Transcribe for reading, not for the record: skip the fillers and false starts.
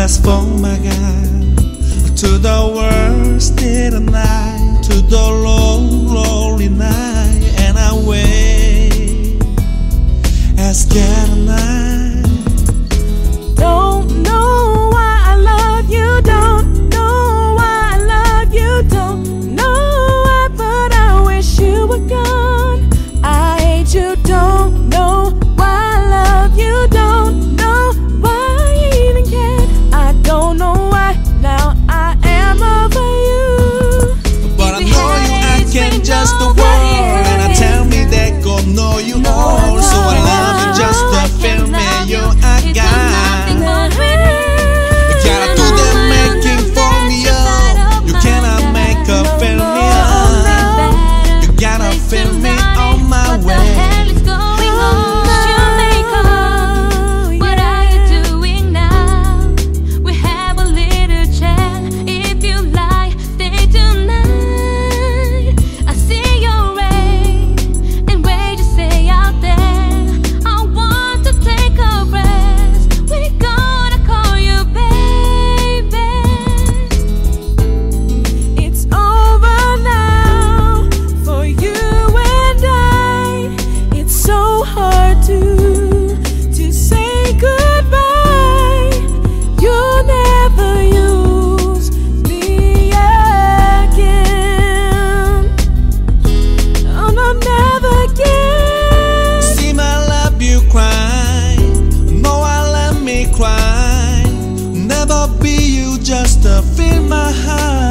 fast for my God, to the world still night, to the lonely night, and I wait as get a night. Don't know why I love you, don't know why I love you, don't know why, but I wish you were gone. I hate you, don't know why I love you, don't know why I even care. I don't know why, now I am over you. But I know you, I can just the world, and I tell me that God know you all. So I love you just to feel me, you I got. You gotta do the making for me, oh. You cannot make her feel me, oh. You gotta feel me on my way. Cry, never be you just to fill my heart.